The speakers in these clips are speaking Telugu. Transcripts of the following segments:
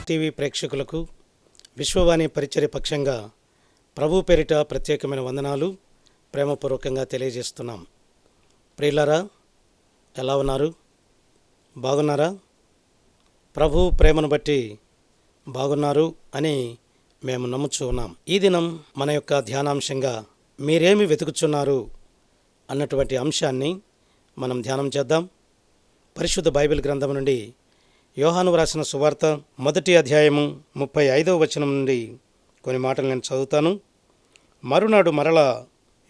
టీవీ ప్రేక్షకులకు విశ్వవాణి పరిచర్య పక్షంగా ప్రభు పేరిట ప్రత్యేకమైన వందనాలు ప్రేమపూర్వకంగా తెలియజేస్తున్నాం. ప్రియులారా, ఎలా ఉన్నారు? బాగున్నారా? ప్రభు ప్రేమను బట్టి బాగున్నారు అని మేము నమ్ముచూ ఉన్నాం. ఈ దినం మన యొక్క ధ్యానాంశంగా మీరేమి వెతుకుచున్నారు అన్నటువంటి అంశాన్ని మనం ధ్యానం చేద్దాం. పరిశుద్ధ బైబిల్ గ్రంథం నుండి యోహాను వ్రాసిన సువార్త 1వ అధ్యాయము 35వ వచనం నుండి కొన్ని మాటలు నేను చదువుతాను. మరునాడు మరలా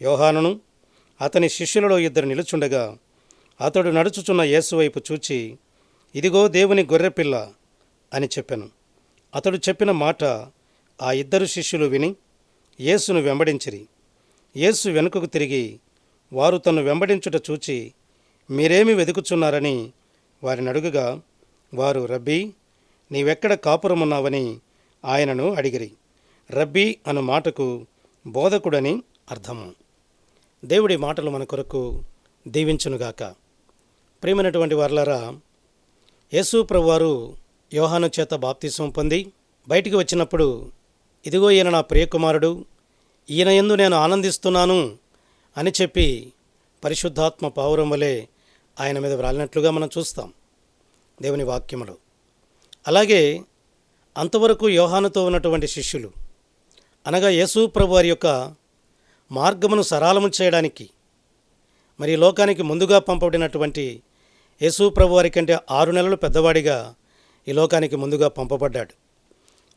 యోహానును అతని శిష్యులలో 2 నిలుచుండగా అతడు నడుచుచున్న యేసు వైపు చూచి, ఇదిగో దేవుని గొర్రెపిల్ల అని చెప్పెను. అతడు చెప్పిన మాట ఆ 2 శిష్యులు విని యేసును వెంబడించిరి. యేసు వెనుకకు తిరిగి వారు తన్ను వెంబడించుట చూచి, మీరేమి వెతుకుచున్నారని వారిని అడుగగా, వారు, రబ్బీ, నీవెక్కడ కాపురమున్నావని ఆయనను అడిగిరి. రబ్బీ అను మాటకు బోధకుడని అర్థము. దేవుడి మాటలు మన కొరకు దీవించునుగాక. ప్రియమైనటువంటి వారలారా, యేసు ప్రభువారు యోహాను చేత బాప్తిసం పొంది బయటికి వచ్చినప్పుడు, ఇదిగో ఈయన నా ప్రియకుమారుడు, ఈయన యందు నేను ఆనందిస్తున్నాను అని చెప్పి పరిశుద్ధాత్మ పావురం వలె ఆయన మీద వ్రాలినట్లుగా మనం చూస్తాం దేవుని వాక్యములో. అలాగే అంతవరకు యోహానుతో ఉన్నటువంటి శిష్యులు, అనగా యేసు ప్రభు వారి యొక్క మార్గమును సరళము చేయడానికి మరి లోకానికి ముందుగా పంపబడినటువంటి యేసు ప్రభు వారి కంటే 6 నెలలు పెద్దవాడిగా ఈ లోకానికి ముందుగా పంపబడ్డాడు.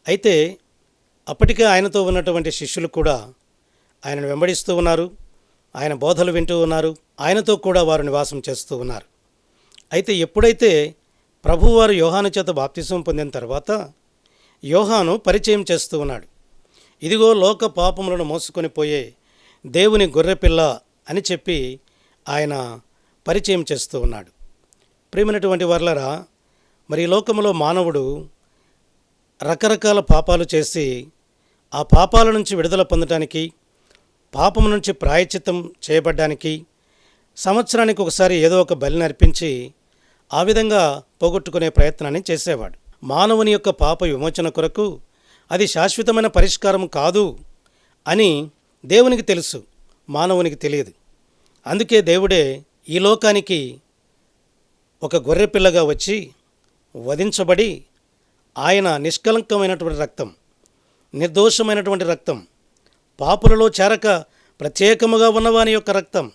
అయితే అప్పటికే ఆయనతో ఉన్నటువంటి శిష్యులు కూడా ఆయనను వెంబడిస్తూ ఉన్నారు, ఆయన బోధలు వింటూ ఉన్నారు, ఆయనతో కూడా వారు నివాసం చేస్తూ ఉన్నారు. అయితే ఎప్పుడైతే ప్రభువారు యోహాను చేత బాప్తిసం పొందిన తర్వాత యోహాను పరిచయం చేస్తూ ఉన్నాడు. ఇదిగో లోక పాపములను మోసుకొని పోయే దేవుని గొర్రెపిల్ల అని చెప్పి ఆయన పరిచయం చేస్తూ ఉన్నాడు. ప్రియమైనటువంటి వారలారా, మరి ఈ లోకంలో మానవుడు రకరకాల పాపాలు చేసి ఆ పాపాల నుంచి విడుదల పొందడానికి, పాపం నుంచి ప్రాయశ్చిత్తం చేయబడ్డానికి సంవత్సరానికి ఒకసారి ఏదో ఒక బలిని అర్పించి ఆ విధంగా పోగొట్టుకునే ప్రయత్నాన్ని చేసేవాడు. మానవుని యొక్క పాప విమోచన కొరకు అది శాశ్వతమైన పరిష్కారం కాదు అని దేవునికి తెలుసు, మానవునికి తెలియదు. అందుకే దేవుడే ఈ లోకానికి ఒక గొర్రెపిల్లగా వచ్చి వధించబడి ఆయన నిష్కలంకమైనటువంటి రక్తం, నిర్దోషమైనటువంటి రక్తం, పాపులలో చేరక ప్రత్యేకముగా ఉన్నవాని యొక్క రక్తం,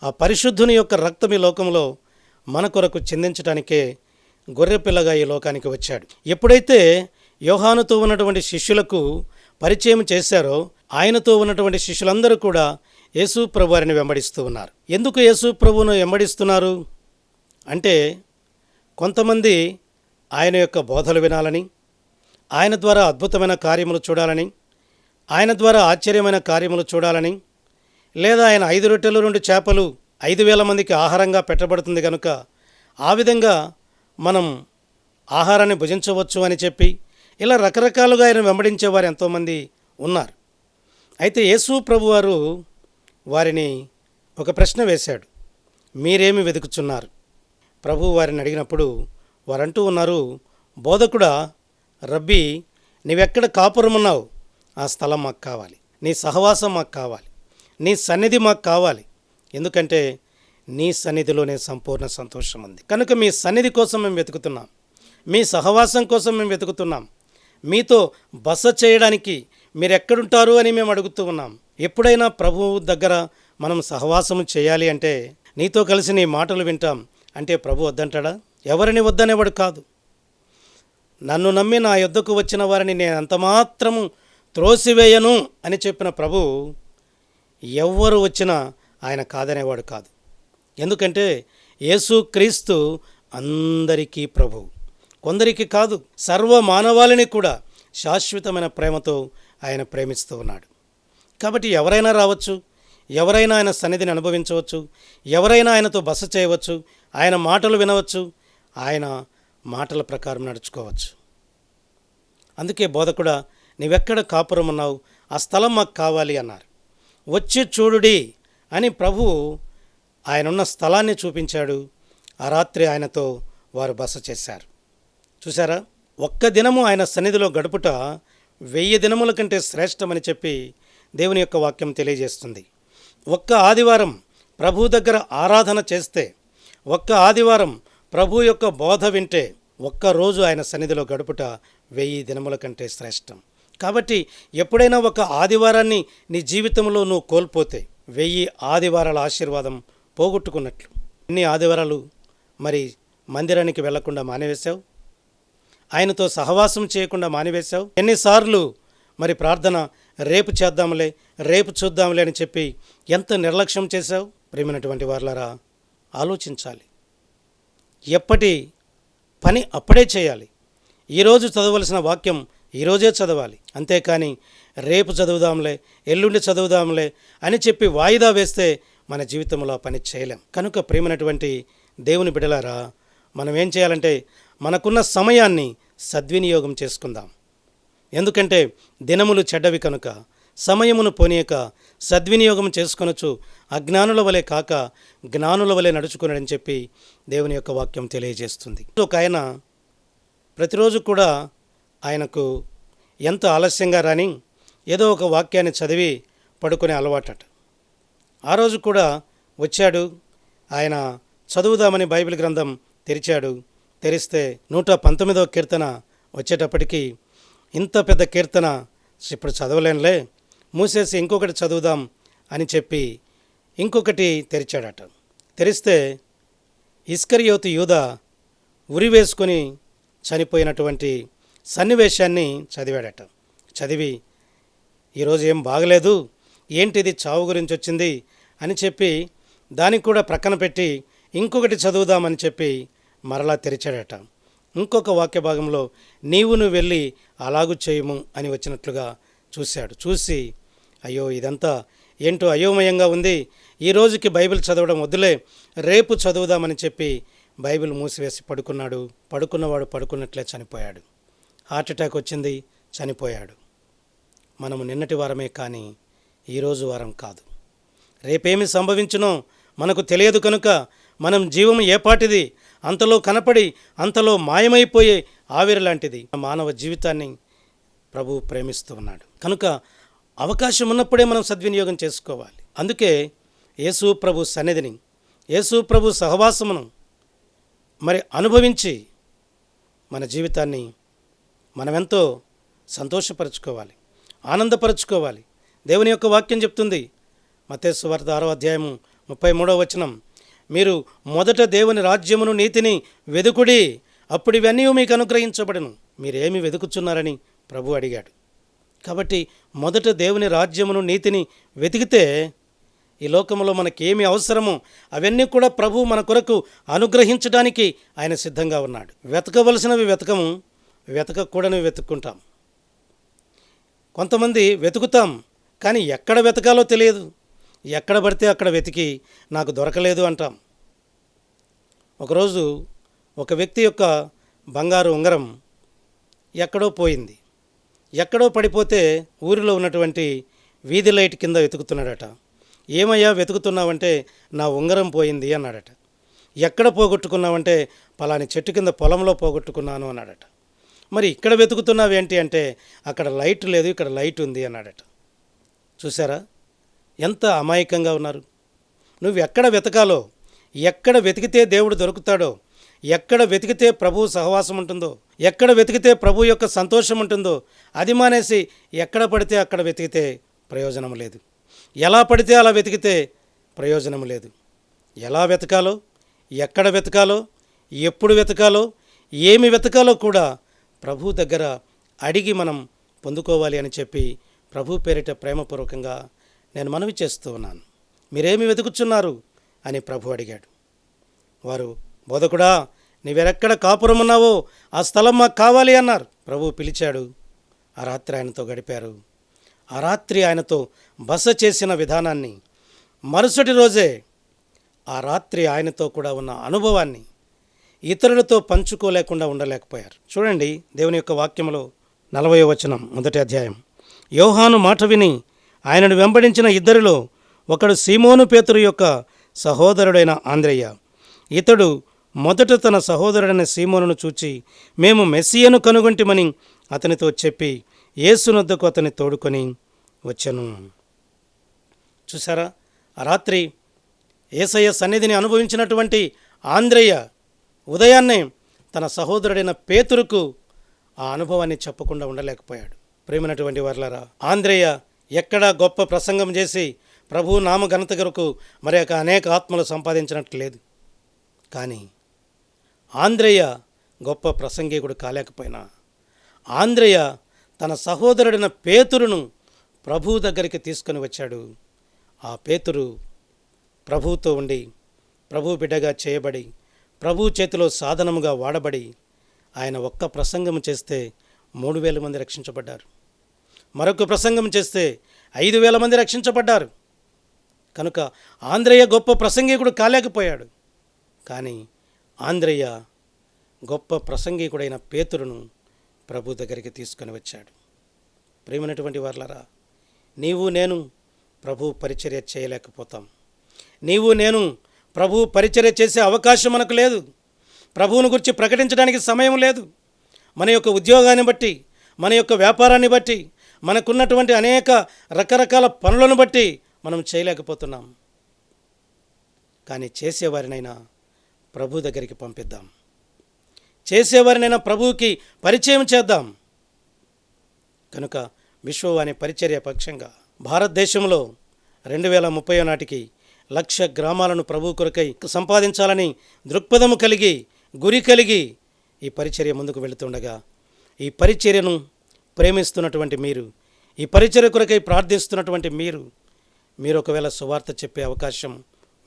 ఆ పరిశుద్ధుని యొక్క రక్తం ఈ లోకంలో మన కొరకు చిందించడానికే గొర్రెపిల్లగా ఈ లోకానికి వచ్చాడు. ఎప్పుడైతే యోహానుతో ఉన్నటువంటి శిష్యులకు పరిచయం చేశారో ఆయనతో ఉన్నటువంటి శిష్యులందరూ కూడా యేసు ప్రభు వారిని వెంబడిస్తూ ఉన్నారు. ఎందుకు యేసు ప్రభువును వెంబడిస్తున్నారు అంటే, కొంతమంది ఆయన యొక్క బోధలు వినాలని, ఆయన ద్వారా అద్భుతమైన కార్యములు చూడాలని, ఆయన ద్వారా ఆశ్చర్యమైన కార్యములు చూడాలని, లేదా ఆయన 5 రొట్టెలు 2 చేపలు 5,000 మందికి ఆహారంగా పెట్టబడుతుంది కనుక ఆ విధంగా మనం ఆహారాన్ని భుజించవచ్చు అని చెప్పి ఇలా రకరకాలుగా ఆయన వెంబడించేవారు ఎంతోమంది ఉన్నారు. అయితే యేసు ప్రభువారు వారిని ఒక ప్రశ్న వేశాడు, మీరేమి వెతుకుచున్నారు? ప్రభువు వారిని అడిగినప్పుడు వారంటూ ఉన్నారు, బోధకుడా, రబ్బీ, నీవెక్కడ కాపురమున్నావు? ఆ స్థలం మాకు కావాలి, నీ సహవాసం మాకు కావాలి, నీ సన్నిధి మాకు కావాలి. ఎందుకంటే నీ సన్నిధిలోనే సంపూర్ణ సంతోషం ఉంది. కనుక మీ సన్నిధి కోసం మేము వెతుకుతున్నాం, మీ సహవాసం కోసం మేము వెతుకుతున్నాం, మీతో బస చేయడానికి మీరు ఎక్కడుంటారు అని మేము అడుగుతూ ఉన్నాం. ఎప్పుడైనా ప్రభువు దగ్గర మనం సహవాసము చేయాలి అంటే, నీతో కలిసి నీ మాటలు వింటాం అంటే ప్రభు వద్దంటాడా? ఎవరిని వద్దనేవాడు కాదు. నన్ను నమ్మి నా యొద్దకు వచ్చిన వారిని నేను అంతమాత్రము త్రోసివేయను అని చెప్పిన ప్రభు ఎవ్వరు వచ్చినా ఆయన కాదనేవాడు కాదు. ఎందుకంటే యేసు క్రీస్తు అందరికీ ప్రభువు, కొందరికి కాదు, సర్వ మానవాళిని కూడా శాశ్వతమైన ప్రేమతో ఆయన ప్రేమిస్తూ ఉన్నాడు. కాబట్టి ఎవరైనా రావచ్చు, ఎవరైనా ఆయన సన్నిధిని అనుభవించవచ్చు, ఎవరైనా ఆయనతో బస చేయవచ్చు, ఆయన మాటలు వినవచ్చు, ఆయన మాటల ప్రకారం నడుచుకోవచ్చు. అందుకే బోధకుడా, నీవెక్కడ కాపురం ఉన్నావు? ఆ స్థలం మాకు కావాలి అన్నారు. వచ్చి చూడుడి అని ప్రభు ఆయనున్న స్థలాన్ని చూపించాడు. ఆ రాత్రి ఆయనతో వారు బస చేశారు. చూసారా, ఒక్క దినము ఆయన సన్నిధిలో గడుపుట 1000 దినముల కంటే శ్రేష్టమని చెప్పి దేవుని యొక్క వాక్యం తెలియజేస్తుంది. ఒక్క ఆదివారం ప్రభు దగ్గర ఆరాధన చేస్తే, ఒక్క ఆదివారం ప్రభు యొక్క బోధ వింటే, ఒక్కరోజు ఆయన సన్నిధిలో గడుపుట 1000 దినముల కంటే శ్రేష్టం. కాబట్టి ఎప్పుడైనా ఒక ఆదివారాన్ని నీ జీవితంలో నువ్వు కోల్పోతే 1000 ఆదివారాల ఆశీర్వాదం పోగొట్టుకున్నట్లు. ఎన్ని ఆదివారాలు మరి మందిరానికి వెళ్లకుండా మానివేశావు? ఆయనతో సహవాసం చేయకుండా మానివేశావు? ఎన్నిసార్లు మరి ప్రార్థన రేపు చేద్దాంలే, రేపు చూద్దాంలే అని చెప్పి ఎంత నిర్లక్ష్యం చేశావు? ప్రియమైనటువంటి వారలారా, ఆలోచించాలి. ఎప్పటి పని అప్పుడే చేయాలి. ఈరోజు చదవలసిన వాక్యం ఈరోజే చదవాలి. అంతేకాని రేపు చదువుదాంలే, ఎల్లుండి చదువుదాంలే అని చెప్పి వాయిదా వేస్తే మన జీవితంలో పని చేయలేం. కనుక ప్రియమైనటువంటి దేవుని బిడ్డలారా, మనం ఏం చేయాలంటే మనకున్న సమయాన్ని సద్వినియోగం చేసుకుందాం. ఎందుకంటే దినములు చెడ్డవి కనుక సమయమును పోనీయక సద్వినియోగం చేసుకొనొచ్చు, అజ్ఞానుల వలె కాక జ్ఞానుల వలె నడుచుకున్నాడని చెప్పి దేవుని యొక్క వాక్యం తెలియజేస్తుంది. ఒక ఆయన ప్రతిరోజు కూడా ఆయనకు ఎంత ఆలస్యంగా రాని ఏదో ఒక వాక్యాన్ని చదివి పడుకునే అలవాటట. ఆ రోజు కూడా వచ్చాడు. ఆయన చదువుదామని బైబిల్ గ్రంథం తెరిచాడు. తెరిస్తే 119వ కీర్తన వచ్చేటప్పటికి, ఇంత పెద్ద కీర్తన ఇప్పుడు చదవలేనులే, మూసేసి ఇంకొకటి చదువుదాం అని చెప్పి ఇంకొకటి తెరిచాడట. తెరిస్తే ఇస్కరియోతు యూదా ఉరి వేసుకొని చనిపోయినటువంటి సన్నివేశాన్ని చదివాడట. చదివి ఈరోజు ఏం బాగలేదు, ఏంటిది చావు గురించి వచ్చింది అని చెప్పి దానికి కూడా ప్రక్కన పెట్టి ఇంకొకటి చదువుదామని చెప్పి మరలా తెరిచాడట. ఇంకొక వాక్య భాగంలో నువ్వు వెళ్ళి అలాగూ చేయము అని వచ్చినట్లుగా చూశాడు. చూసి అయ్యో ఇదంతా ఏంటో అయోమయంగా ఉంది, ఈ రోజుకి బైబిల్ చదవడం వద్దులే, రేపు చదువుదామని చెప్పి బైబిల్ మూసివేసి పడుకున్నాడు. పడుకున్నవాడు పడుకున్నట్లే చనిపోయాడు. హార్ట్ అటాక్ వచ్చింది, చనిపోయాడు. మనము నిన్నటి వారమే కానీ ఈరోజు వారం కాదు. రేపేమి సంభవించునో మనకు తెలియదు కనుక మనం జీవం ఏపాటిది అంతలో కనపడి అంతలో మాయమైపోయే ఆవిరి లాంటిది. మానవ జీవితాన్ని ప్రభువు ప్రేమిస్తూ ఉన్నాడు కనుక అవకాశం ఉన్నప్పుడే మనం సద్వినియోగం చేసుకోవాలి. అందుకే యేసు ప్రభు సన్నిధిని, యేసు ప్రభు సహవాసమును మరి అనుభవించి మన జీవితాన్ని మనమెంతో సంతోషపరచుకోవాలి, ఆనందపరచుకోవాలి. దేవుని యొక్క వాక్యం చెప్తుంది, మత్తయి సువార్త 6వ అధ్యాయము 33వ వచనం, మీరు మొదట దేవుని రాజ్యమును నీతిని వెదుకుడి, అప్పుడు ఇవన్నీ మీకు అనుగ్రహించబడును. మీరేమి వెతుకుచున్నారని ప్రభు అడిగాడు. కాబట్టి మొదట దేవుని రాజ్యమును నీతిని వెతికితే ఈ లోకంలో మనకేమి అవసరమో అవన్నీ కూడా ప్రభు మన కొరకు అనుగ్రహించడానికి ఆయన సిద్ధంగా ఉన్నాడు. వెతకవలసినవి వెతకము, వెతకకూడనివి వెతుక్కుంటాం. కొంతమంది వెతుకుతాం కానీ ఎక్కడ వెతకాలో తెలియదు. ఎక్కడ పడితే అక్కడ వెతికి నాకు దొరకలేదు అంటాం. ఒకరోజు ఒక వ్యక్తి యొక్క బంగారు ఉంగరం ఎక్కడో పోయింది. ఎక్కడో పడిపోతే ఊరిలో ఉన్నటువంటి వీధి లైట్ కింద వెతుకుతున్నాడట. ఏమయ్యా వెతుకుతున్నావంటే నా ఉంగరం పోయింది అన్నాడట. ఎక్కడ పోగొట్టుకున్నావంటే పలాని చెట్టు కింద పొలంలో పోగొట్టుకున్నాను అన్నాడట. మరి ఇక్కడ వెతుకుతున్నావేంటి అంటే అక్కడ లైట్ లేదు, ఇక్కడ లైట్ ఉంది అన్నాడట. చూసారా ఎంత అమాయకంగా ఉన్నారు. నువ్వు ఎక్కడ వెతకాలో, ఎక్కడ వెతికితే దేవుడు దొరుకుతాడో, ఎక్కడ వెతికితే ప్రభు సహవాసం ఉంటుందో, ఎక్కడ వెతికితే ప్రభు యొక్క సంతోషం ఉంటుందో అది మానేసి ఎక్కడ పడితే అక్కడ వెతికితే ప్రయోజనం లేదు. ఎలా పడితే అలా వెతికితే ప్రయోజనం లేదు. ఎలా వెతకాలో, ఎక్కడ వెతకాలో, ఎప్పుడు వెతకాలో, ఏమి వెతకాలో కూడా ప్రభు దగ్గర అడిగి మనం పొందుకోవాలి అని చెప్పి ప్రభు పేరిట ప్రేమపూర్వకంగా నేను మనవి చేస్తూ ఉన్నాను. మీరేమి వెతుకుచున్నారు అని ప్రభు అడిగాడు. వారు, బోధకుడా నీవెక్కడ కాపురం ఉన్నావో ఆ స్థలం మాకు కావాలి అన్నారు. ప్రభు పిలిచాడు. ఆ రాత్రి ఆయనతో గడిపారు. ఆ రాత్రి ఆయనతో బస చేసిన విధానాన్ని, మరుసటి రోజే ఆ రాత్రి ఆయనతో కూడా ఉన్న అనుభవాన్ని ఇతరులతో పంచుకోలేకుండా ఉండలేకపోయారు. చూడండి దేవుని యొక్క వాక్యంలో 40వ వచనం, మొదటి అధ్యాయం. యోహాను మాట విని ఆయనను వెంబడించిన ఇద్దరిలో ఒకడు సీమోను పేతురు యొక్క సహోదరుడైన ఆంద్రయ్య. ఇతడు మొదట తన సహోదరుడైన సీమోనును చూచి మేము మెస్సియను కనుగొంటిమని అతనితో చెప్పి యేసునొద్దకు అతన్ని తోడుకొని వచ్చెను. చూసారా, ఆ రాత్రి యేసయ్య సన్నిధిని అనుభవించినటువంటి ఆంద్రేయ ఉదయాన్నే తన సహోదరుడైన పేతురుకు ఆ అనుభవాన్ని చెప్పకుండా ఉండలేకపోయాడు. ప్రేమైనటువంటి వారలారా, ఆంద్రేయ ఎక్కడా గొప్ప ప్రసంగం చేసి ప్రభు నామ ఘనత కొరకు మరి అనేక ఆత్మలు సంపాదించినట్లు లేదు. కానీ ఆంద్రేయ గొప్ప ప్రసంగికుడు కాలేకపోయినా ఆంద్రేయ తన సహోదరుడైన పేతురును ప్రభువు దగ్గరికి తీసుకొని వచ్చాడు. ఆ పేతురు ప్రభువుతో ఉండి ప్రభు బిడ్డగా చేయబడి ప్రభు చేతిలో సాధనముగా వాడబడి ఆయన ఒక్క ప్రసంగం చేస్తే 3,000 మంది రక్షించబడ్డారు. మరొక ప్రసంగం చేస్తే 5,000 మంది రక్షించబడ్డారు. కనుక ఆంద్రేయ గొప్ప ప్రసంగికుడు కాలేకపోయాడు. కానీ ఆంద్రేయ గొప్ప ప్రసంగికుడైన పేతురును ప్రభు దగ్గరికి తీసుకొని వచ్చాడు. ప్రియమైనటువంటి వారలారా, నీవు నేను ప్రభు పరిచర్య చేయలేకపోతాం. నీవు నేను ప్రభు పరిచర్య చేసే అవకాశం మనకు లేదు. ప్రభువును గురించి ప్రకటించడానికి సమయం లేదు. మన యొక్క ఉద్యోగాన్ని బట్టి, మన యొక్క వ్యాపారాన్ని బట్టి, మనకున్నటువంటి అనేక రకరకాల పనులను బట్టి మనం చేయలేకపోతున్నాం. కానీ చేసేవారినైనా ప్రభు దగ్గరికి పంపిద్దాం. చేసేవారినైనా ప్రభువుకి పరిచయం చేద్దాం. కనుక విశ్వవాణి పరిచర్య పక్షంగా భారతదేశంలో 2030 నాటికి 1,00,000 గ్రామాలను ప్రభు కొరకై సంపాదించాలని దృక్పథము కలిగి, గురి కలిగి ఈ పరిచర్య ముందుకు వెళుతుండగా, ఈ పరిచర్యను ప్రేమిస్తున్నటువంటి మీరు, ఈ పరిచర్య కొరకై ప్రార్థిస్తున్నటువంటి మీరు ఒకవేళ సువార్త చెప్పే అవకాశం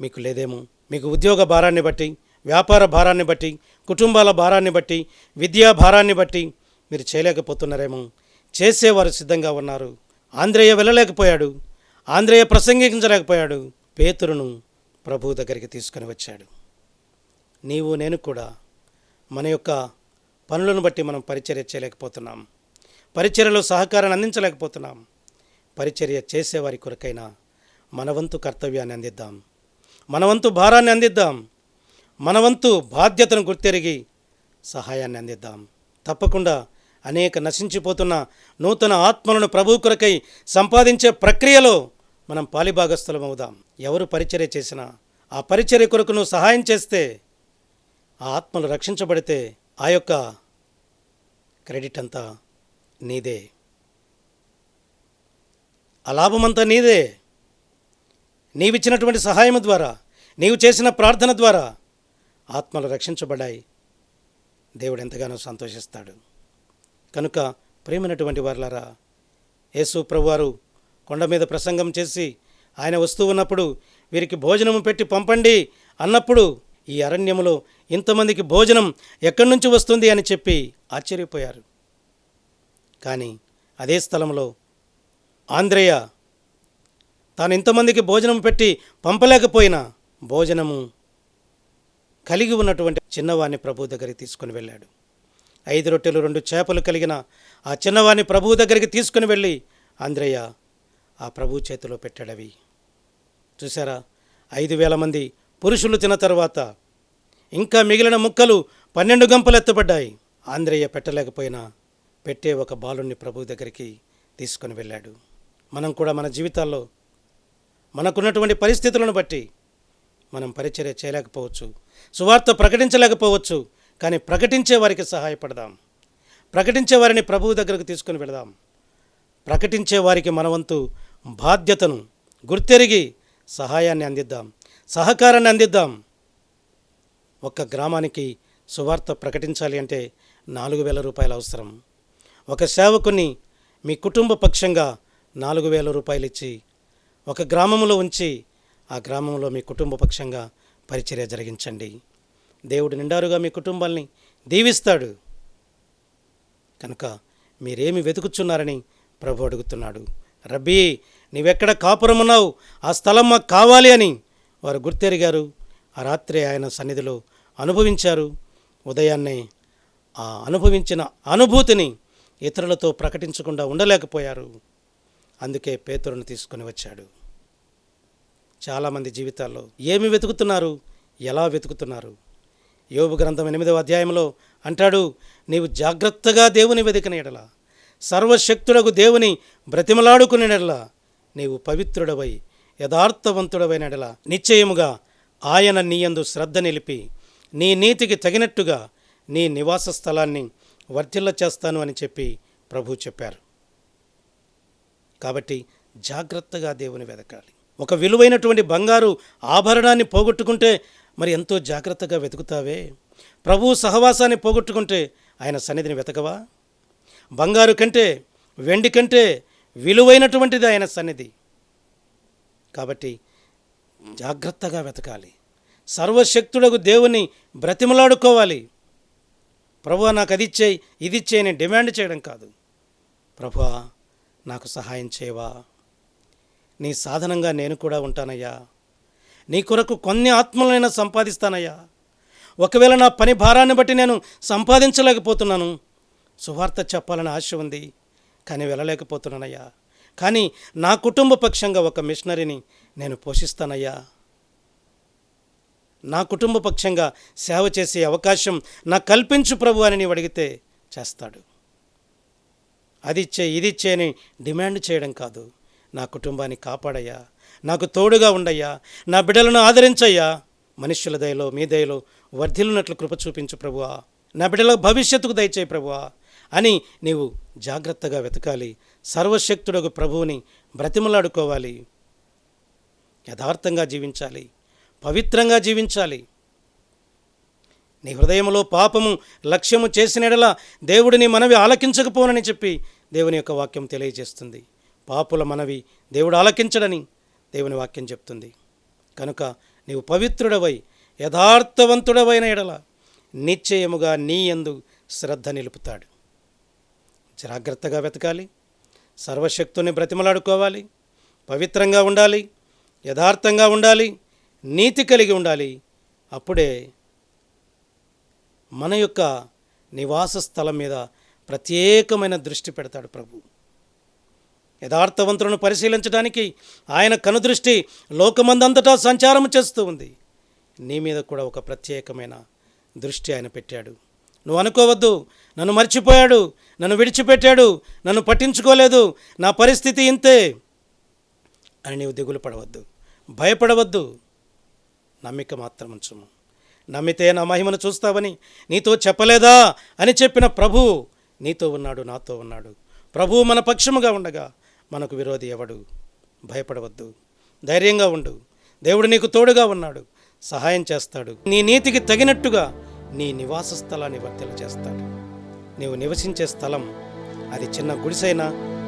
మీకు లేదేమో. మీకు ఉద్యోగ భారాన్ని బట్టి, వ్యాపార భారాన్ని బట్టి, కుటుంబాల భారాన్ని బట్టి, విద్యా భారాన్ని బట్టి మీరు చేయలేకపోతున్నారేమో. చేసేవారు సిద్ధంగా ఉన్నారు. ఆంద్రేయ వెళ్ళలేకపోయాడు. ఆంద్రేయ ప్రసంగించలేకపోయాడు. పేతురును ప్రభు దగ్గరికి తీసుకొని వచ్చాడు. నీవు నేను కూడా మన యొక్క పనులను బట్టి మనం పరిచర్య చేయలేకపోతున్నాం. పరిచర్యలో సహకారాన్ని అందించలేకపోతున్నాం. పరిచర్య చేసేవారి కొరకైనా మనవంతు కర్తవ్యాన్ని అందిద్దాం. మనవంతు భారాన్ని అందిద్దాం. మనవంతు బాధ్యతను గుర్తెరిగి సహాయాన్ని అందిద్దాం. తప్పకుండా అనేక నశించిపోతున్న నూతన ఆత్మలను ప్రభు కొరకై సంపాదించే ప్రక్రియలో మనం పాలిభాగస్థులమవుదాం. ఎవరు పరిచర్య చేసినా ఆ పరిచర్య కొరకు నువ్వు సహాయం చేస్తే, ఆ ఆత్మలు రక్షించబడితే ఆ యొక్క క్రెడిట్ అంతా నీదే, ఆ లాభమంతా నీదే. నీవిచ్చినటువంటి సహాయం ద్వారా, నీవు చేసిన ప్రార్థన ద్వారా ఆత్మలు రక్షించబడ్డాయి. దేవుడు ఎంతగానో సంతోషిస్తాడు. కనుక ప్రేమైనటువంటి వారలారా, యేసు ప్రభువారు కొండ మీద ప్రసంగం చేసి ఆయన వస్తూ ఉన్నప్పుడు వీరికి భోజనము పెట్టి పంపండి అన్నప్పుడు ఈ అరణ్యములో ఇంతమందికి భోజనం ఎక్కడి నుంచి వస్తుంది అని చెప్పి ఆశ్చర్యపోయారు. కానీ అదే స్థలంలో ఆంద్రేయ తాను ఇంతమందికి భోజనం పెట్టి పంపలేకపోయినా భోజనము కలిగి ఉన్నటువంటి చిన్నవాణ్ణి ప్రభు దగ్గరికి తీసుకుని వెళ్ళాడు. 5 రొట్టెలు 2 చేపలు కలిగిన ఆ చిన్నవాణ్ణి ప్రభువు దగ్గరికి తీసుకుని వెళ్ళి ఆంద్రేయ ఆ ప్రభు చేతిలో పెట్టాడవి. చూసారా, 5,000 మంది పురుషులు తిన్న తర్వాత ఇంకా మిగిలిన ముక్కలు 12 గంపలు ఎత్తబడ్డాయి. ఆంద్రేయ పెట్టలేకపోయినా పెట్టే ఒక బాలుణ్ణి ప్రభు దగ్గరికి తీసుకొని వెళ్ళాడు. మనం కూడా మన జీవితాల్లో మనకున్నటువంటి పరిస్థితులను బట్టి మనం పరిచర్య చేయలేకపోవచ్చు, సువార్త ప్రకటించలేకపోవచ్చు. కానీ ప్రకటించే వారికి సహాయపడదాం. ప్రకటించే వారిని ప్రభువు దగ్గరకు తీసుకొని వెళదాం. ప్రకటించే వారికి మనవంతు బాధ్యతను గుర్తెరిగి సహాయాన్ని అందిద్దాం, సహకారాన్ని అందిద్దాం. ఒక గ్రామానికి సువార్త ప్రకటించాలి అంటే 4,000 రూపాయలు అవసరం. ఒక సేవకుని మీ కుటుంబ పక్షంగా 4,000 రూపాయలు ఇచ్చి ఒక గ్రామంలో ఉంచి ఆ గ్రామంలో మీ కుటుంబ పక్షంగా పరిచర్య జరిగించండి. దేవుడు నిండారుగా మీ కుటుంబాల్ని దీవిస్తాడు. కనుక మీరేమి వెతుకుచున్నారని ప్రభు అడుగుతున్నాడు. రబ్బీ, నీవెక్కడ కాపురం ఉన్నావు, ఆ స్థలం మాకు కావాలి అని వారు గుర్తెరిగారు. ఆ రాత్రి ఆయన సన్నిధిలో అనుభవించారు. ఉదయాన్నే ఆ అనుభవించిన అనుభూతిని ఇతరులతో ప్రకటించకుండా ఉండలేకపోయారు. అందుకే పేతురును తీసుకొని వచ్చాడు. చాలామంది జీవితాల్లో ఏమి వెతుకుతున్నారు, ఎలా వెతుకుతున్నారు? యోబు గ్రంథం 8వ అధ్యాయంలో అంటాడు, నీవు జాగ్రత్తగా దేవుని వెదికిన ఎడల, సర్వశక్తుడగు దేవుని బ్రతిమలాడుకునే ఎడల, నీవు పవిత్రుడవై యథార్థవంతుడవైన ఎడల నిశ్చయముగా ఆయన నీయందు శ్రద్ధ నిలిపి నీ నీతికి తగినట్టుగా నీ నివాస స్థలాన్ని వర్ధిల్ల చేస్తాను అని చెప్పి ప్రభు చెప్పారు. కాబట్టి జాగ్రత్తగా దేవుని వెతకాలి. ఒక విలువైనటువంటి బంగారు ఆభరణాన్ని పోగొట్టుకుంటే మరి ఎంతో జాగ్రత్తగా వెతుకుతావే. ప్రభు సహవాసాన్ని పోగొట్టుకుంటే ఆయన సన్నిధిని వెతకవా? బంగారు కంటే వెండి కంటే విలువైనటువంటిది ఆయన సన్నిధి. కాబట్టి జాగ్రత్తగా వెతకాలి. సర్వశక్తుడకు దేవుని బ్రతిమలాడుకోవాలి. ప్రభువా నాకు అది ఇచ్చేయి, ఇది ఇచ్చేయి అని డిమాండ్ చేయడం కాదు. ప్రభువా నాకు సహాయం చేయవా, నీ సాధనంగా నేను కూడా ఉంటానయ్యా, నీ కొరకు కొన్ని ఆత్మలైనా సంపాదిస్తానయ్యా. ఒకవేళ నా పని భారాన్ని బట్టి నేను సంపాదించలేకపోతున్నాను, సువార్త చెప్పాలని ఆశ ఉంది కానీ వెళ్ళలేకపోతున్నానయ్యా, కానీ నా కుటుంబ పక్షంగా ఒక మిషనరీని నేను పోషిస్తానయ్యా, నా కుటుంబ పక్షంగా సేవ చేసే అవకాశం నాకు కల్పించు ప్రభు అని నీవు అడిగితే చేస్తాడు. అది ఇచ్చే ఇది ఇచ్చే అని డిమాండ్ చేయడం కాదు. నా కుటుంబాన్ని కాపాడయ్యా, నాకు తోడుగా ఉండయ్యా, నా బిడ్డలను ఆదరించయ్యా, మనుష్యుల దయలో మీ దయలో వర్ధిల్లునట్లు కృప చూపించు ప్రభువా, నా బిడ్డల భవిష్యత్తుకు దయచేయి ప్రభువా అని నీవు జాగ్రత్తగా వెతకాలి. సర్వశక్తుడకు ప్రభువుని బ్రతిమలాడుకోవాలి. యథార్థంగా జీవించాలి, పవిత్రంగా జీవించాలి. నీ హృదయంలో పాపము లక్ష్యము చేసిన ఎడల దేవుడు నీ మనవి ఆలకించకపోనని చెప్పి దేవుని యొక్క వాక్యం తెలియజేస్తుంది. పాపుల మనవి దేవుడు ఆలకించడని దేవుని వాక్యం చెప్తుంది. కనుక నీవు పవిత్రుడవై యథార్థవంతుడవైన ఎడల నిశ్చయముగా నీ యందు శ్రద్ధ నిలుపుతాడు. జాగ్రత్తగా వెతకాలి, సర్వశక్తుని బ్రతిమలాడుకోవాలి, పవిత్రంగా ఉండాలి, యథార్థంగా ఉండాలి, నీతి కలిగి ఉండాలి. అప్పుడే మన యొక్క నివాస స్థలం మీద ప్రత్యేకమైన దృష్టి పెడతాడు ప్రభు. యథార్థవంతులను పరిశీలించడానికి ఆయన కనుదృష్టి లోకమందంతటా సంచారం చేస్తూ ఉంది. నీ మీద కూడా ఒక ప్రత్యేకమైన దృష్టి ఆయన పెట్టాడు. నువ్వు అనుకోవద్దు, నన్ను మర్చిపోయాడు, నన్ను విడిచిపెట్టాడు, నన్ను పట్టించుకోలేదు, నా పరిస్థితి ఇంతే అని నీవు దిగులు పడవద్దు, భయపడవద్దు. నమ్మిక మాత్రం ఉంచుము. నమ్మితే నా మహిమను చూస్తావని నీతో చెప్పలేదా అని చెప్పిన ప్రభు నీతో ఉన్నాడు, నాతో ఉన్నాడు. ప్రభువు మన పక్షముగా ఉండగా మనకు విరోధి ఎవడు? భయపడవద్దు, ధైర్యంగా ఉండు. దేవుడు నీకు తోడుగా ఉన్నాడు, సహాయం చేస్తాడు. నీ నీతికి తగినట్టుగా నీ నివాస స్థలాన్ని వర్తిల్ల చేస్తాడు. నీవు నివసించే స్థలం అది చిన్న గుడిసైనా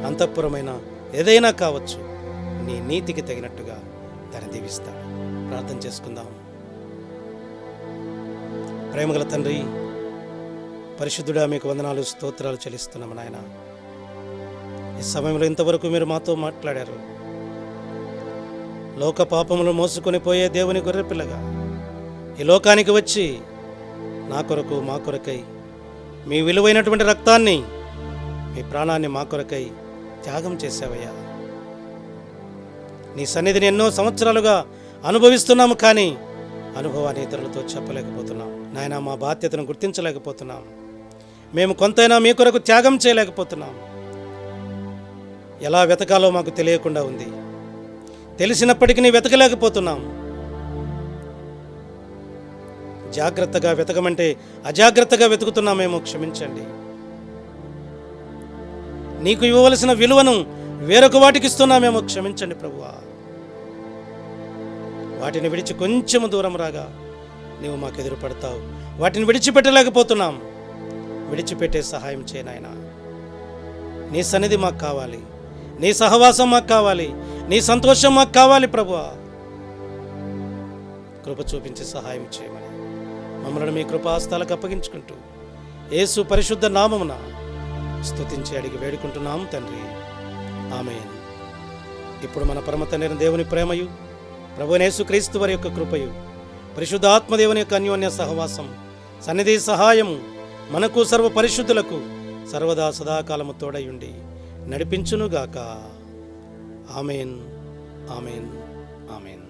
అంతఃపురమైనా ఏదైనా కావచ్చు, నీ నీతికి తగినట్టుగా దాన్ని దీవిస్తాడు. ప్రార్థన చేసుకుందాం. ప్రేమగల తండ్రి, పరిశుద్ధుడా, మీకు వందనాలు, స్తోత్రాలు చెల్లిస్తున్నాము నాయన. ఈ సమయంలో ఇంతవరకు మీరు మాతో మాట్లాడారు. లోక పాపములు మోసుకొని పోయే దేవుని గొర్రెపిల్లగా ఈ లోకానికి వచ్చి నా కొరకు మా కొరకై మీ విలువైనటువంటి రక్తాన్ని, మీ ప్రాణాన్ని మా కొరకై త్యాగం చేసావయ్యా. నీ సన్నిధిని ఎన్నో సంవత్సరాలుగా అనుభవిస్తున్నాము, కానీ అనుభవాన్ని ఇతరులతో చెప్పలేకపోతున్నాం నాయన. మా బాధ్యతను గుర్తించలేకపోతున్నాం. మేము కొంతైనా మీ కొరకు త్యాగం చేయలేకపోతున్నాం. ఎలా వెతకాలో మాకు తెలియకుండా ఉంది. తెలిసినప్పటికీ వెతకలేకపోతున్నాం. జాగ్రత్తగా వెతకమంటే అజాగ్రత్తగా వెతుకుతున్నామేమో, క్షమించండి. నీకు ఇవ్వవలసిన విలువను వేరొక వాటికి ఇస్తున్నామేమో, క్షమించండి ప్రభువా. వాటిని విడిచి కొంచెము దూరం రాగా నీవు మాకు ఎదురుపడతావు. వాటిని విడిచిపెట్టలేకపోతున్నాం. విడిచిపెట్టే సహాయం చేయనాయనా. నీ సన్నిధి మాకు కావాలి, నీ సహవాసం మాకు కావాలి, నీ సంతోషం మాకు కావాలి ప్రభువా. కృప చూపించి సహాయం చేయమని మమ్మల్ని మీ కృపాస్థాలకు అప్పగించుకుంటూ యేసు పరిశుద్ధ నామమున స్తుతించి అడిగి వేడుకుంటున్నాం తండ్రి, ఆమేన్. ఇప్పుడు మన పరమ తండ్రి దేవుని ప్రేమయు, ప్రభువైన యేసుక్రీస్తు వారి యొక్క కృపయు, పరిశుద్ధాత్మదేవుని యొక్క అన్యోన్య సహవాసం, సన్నిధి సహాయము మనకు సర్వ పరిశుద్ధులకు సర్వదా సదాకాలము తోడయుండి నడిపించునుగాక. ఆమేన్, ఆమేన్, ఆమేన్.